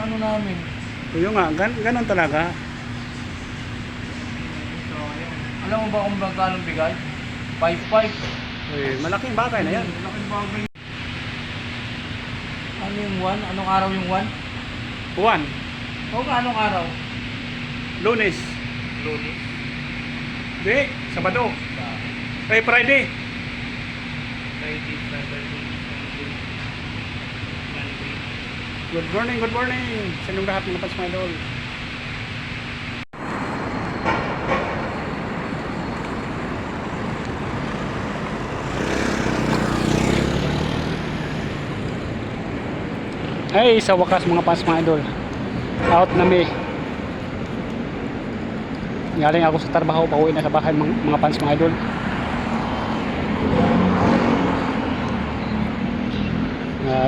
ano namin. Yung nga, ganun talaga. So, ayun. Alam mo ba kung magkano bigay? 5-5. Eh, malaking bagay na yan. Malaking bagay. Ano yung 1? Anong araw yung 1? Juan, O anong araw? Lunes. Lunes. Di, Sabado. Ay, Friday. Friday, Saturday, Sunday, Monday. Good morning, good morning. Sa inyong lahat mga Pans mga idol. Ay, sa wakas mga Pans mga idol. Out na mi. Galing ako sa trabaho, pauwi na sa bahay mga Pans mga idol.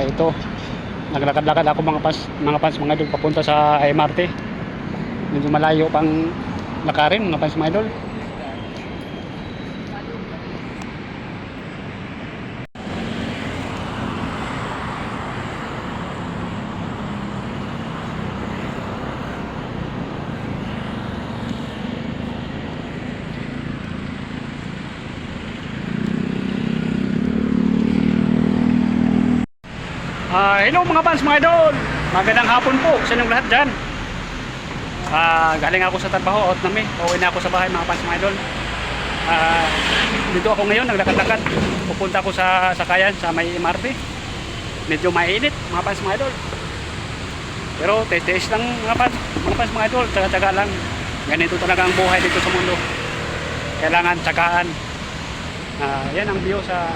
Ito, naglakad-lakad ako mga Pans mga idol papunta sa MRT. Medyo malayo pang lakarin mga Pans mga idol. Hello mga Pans mga idol. Magandang hapon po sa inyong lahat dyan. Galing ako sa trabaho, out na mi. Pauwi na ako sa bahay mga Pans mga idol. Dito ako ngayon, naglakad-lakad. Pupunta ako sa sakayan sa may MRT. Medyo mainit mga Pans mga idol. Pero test lang mga Pans mga idol. Tsaga-tsaga lang. Ganito talaga ang buhay dito sa mundo. Kailangan tsagaan. Yan ang view sa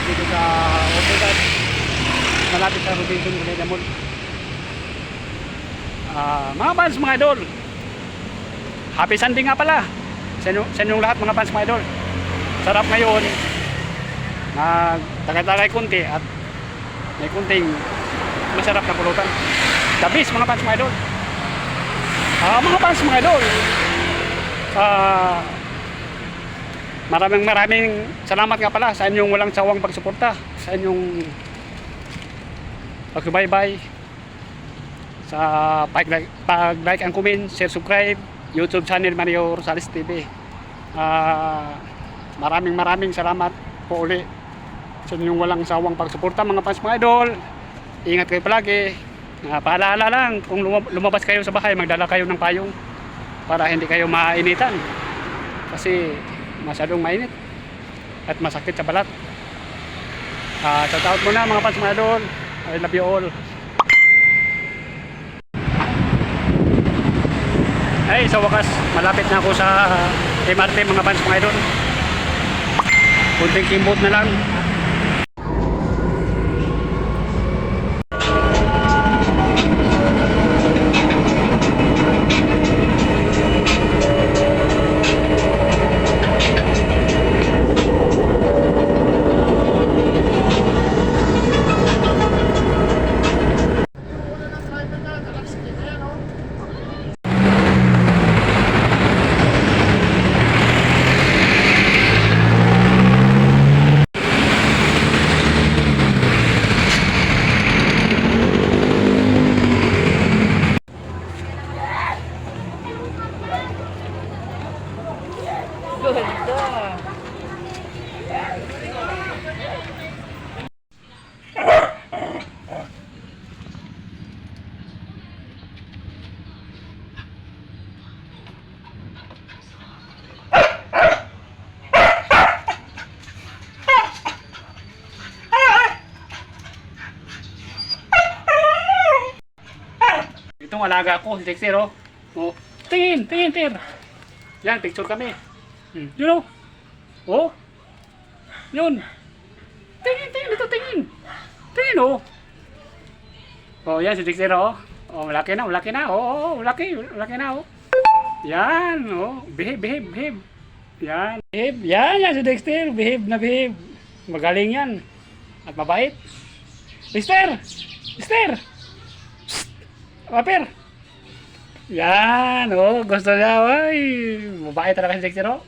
dito sa Opegat, malapit sa Robinson Gulay Mall. Mga Pans mga idol, happy Sunday nga pala sa inyong lahat mga Pans mga idol. Sarap ngayon, tagay-tagay kunti at may kunting masarap na pulutan. Dabis mga Pans mga idol. Mga Pans mga idol, maraming salamat nga pala sa inyong walang sawang pagsuporta, sa inyong pagsubaybay, sa pag-like and comment, share, subscribe, YouTube channel Mario Rosales TV. Maraming salamat po uli sa inyong walang sawang pagsuporta mga Pans mga idol. Ingat kayo palagi. Paalala lang, kung lumabas kayo sa bahay, magdala kayo ng payong para hindi kayo mainitan. Kasi masyadong mainit at masakit sa balat. Shout out muna mga Pans mga idol. I love you all. Ay, sa wakas malapit na ako sa MRT mga Pans mga idol. Kunting kimbot na lang. Ganda. Itong alaga ko, si Dexter, oh. Tingin. Yan, picture kami. You know? Oh. Yun. Tingin, ito tingin. Tingin, oh. Oh, yan si Dexter, oh. Oh, malaki na. Oh, malaki na, oh. Yan, oh. Behave. Yan, behave. Yan si Dexter. Behave. Magaling yan. At mabait. Dexter! Wapir! Yan, oh, gusto niya, ay, mabait talaga si Dexter, oh.